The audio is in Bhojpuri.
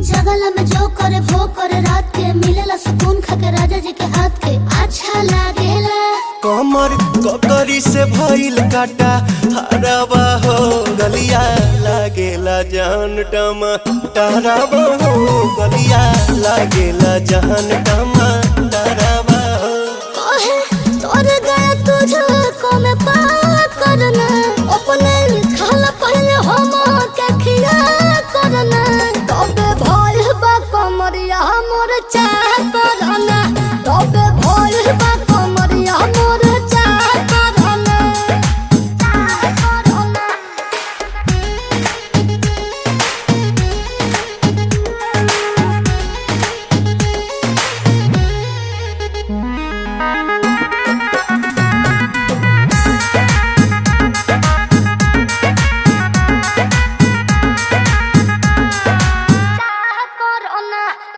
जगला में जो करे वो करे रात के मिलेला सुकून खाके राजा जी के हाथ के अच्छा लागेला। कमर ककरी से भइल काटा हराबा हो गलिया लागेला जान टमाटराबा हो गलिया लागेला जान टमाटराबा हो। तोहे तोर गया तुझे